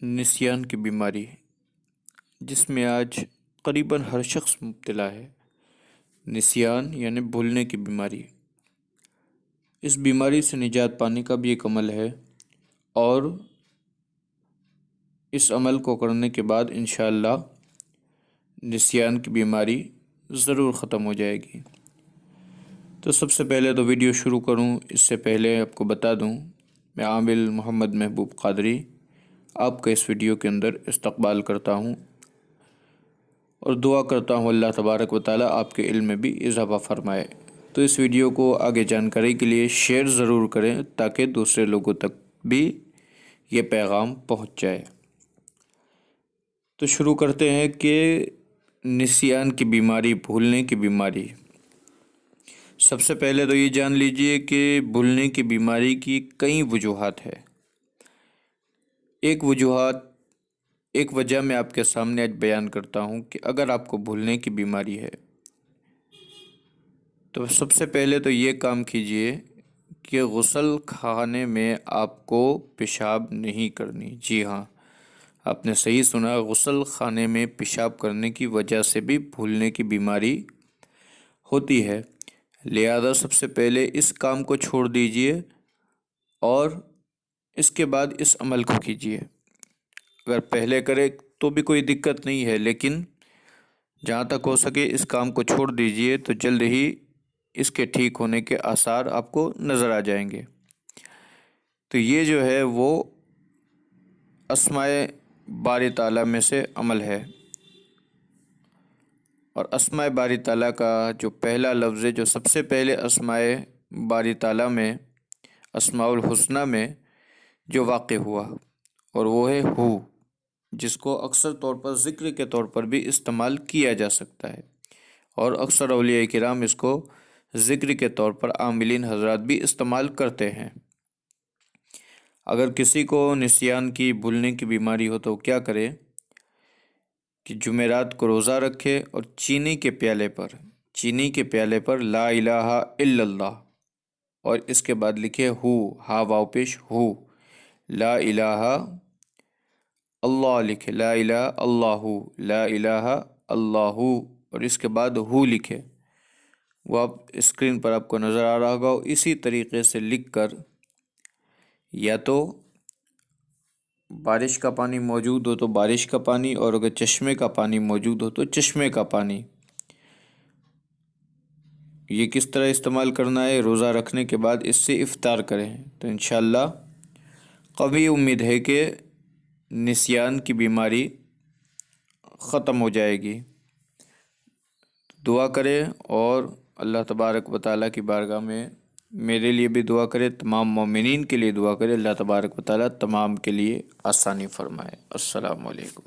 نسیان کی بیماری، جس میں آج قریباً ہر شخص مبتلا ہے۔ نسیان یعنی بھولنے کی بیماری۔ اس بیماری سے نجات پانے کا بھی ایک عمل ہے، اور اس عمل کو کرنے کے بعد انشاءاللہ نسیان کی بیماری ضرور ختم ہو جائے گی۔ تو سب سے پہلے تو ویڈیو شروع کروں اس سے پہلے آپ کو بتا دوں، میں عامل محمد محبوب قادری آپ کا اس ویڈیو کے اندر استقبال کرتا ہوں، اور دعا کرتا ہوں اللہ تبارک و تعالی آپ کے علم میں بھی اضافہ فرمائے۔ تو اس ویڈیو کو آگے جانکاری کے لیے شیئر ضرور کریں تاکہ دوسرے لوگوں تک بھی یہ پیغام پہنچ جائے۔ تو شروع کرتے ہیں کہ نسیان کی بیماری، بھولنے کی بیماری۔ سب سے پہلے تو یہ جان لیجئے کہ بھولنے کی بیماری کی کئی وجوہات ہیں۔ ایک وجہ میں آپ کے سامنے آج بیان کرتا ہوں کہ اگر آپ کو بھولنے کی بیماری ہے تو سب سے پہلے تو یہ کام کیجئے کہ غسل خانے میں آپ کو پیشاب نہیں کرنی۔ جی ہاں، آپ نے صحیح سنا، غسل خانے میں پیشاب کرنے کی وجہ سے بھی بھولنے کی بیماری ہوتی ہے۔ لہذا سب سے پہلے اس کام کو چھوڑ دیجئے اور اس کے بعد اس عمل کو کیجئے۔ اگر پہلے کرے تو بھی کوئی دقت نہیں ہے، لیکن جہاں تک ہو سکے اس کام کو چھوڑ دیجئے تو جلد ہی اس کے ٹھیک ہونے کے آثار آپ کو نظر آ جائیں گے۔ تو یہ جو ہے وہ اسماء باری تعالیٰ میں سے عمل ہے، اور اسماء باری تعالیٰ کا جو پہلا لفظ ہے، جو سب سے پہلے اسماء باری تعالیٰ میں، اسماء الحسنہ میں جو واقع ہوا، اور وہ ہے ہو، جس کو اکثر طور پر ذکر کے طور پر بھی استعمال کیا جا سکتا ہے، اور اکثر اولیاء کرام اس کو ذکر کے طور پر عاملین حضرات بھی استعمال کرتے ہیں۔ اگر کسی کو نسیان کی، بھولنے کی بیماری ہو تو کیا کرے کہ جمعرات کو روزہ رکھے اور چینی کے پیالے پر لا الہ الا اللہ، اور اس کے بعد لکھے ہو، ہا واو پیش ہو، لا الہ اللہ لکھے، لا الہ اللہ، لا الہ اللہ، اور اس کے بعد ہو لکھے۔ وہ آپ اسکرین پر آپ کو نظر آ رہا ہوگا۔ اسی طریقے سے لکھ کر، یا تو بارش کا پانی موجود ہو تو بارش کا پانی، اور اگر چشمے کا پانی موجود ہو تو چشمے کا پانی، یہ کس طرح استعمال کرنا ہے؟ روزہ رکھنے کے بعد اس سے افطار کریں تو انشاءاللہ قوی امید ہے کہ نسیان کی بیماری ختم ہو جائے گی۔ دعا کریں، اور اللہ تبارک و تعالیٰ کی بارگاہ میں میرے لیے بھی دعا کرے، تمام مومنین کے لیے دعا کرے، اللہ تبارک و تعالیٰ تمام کے لیے آسانی فرمائے۔ السلام علیکم۔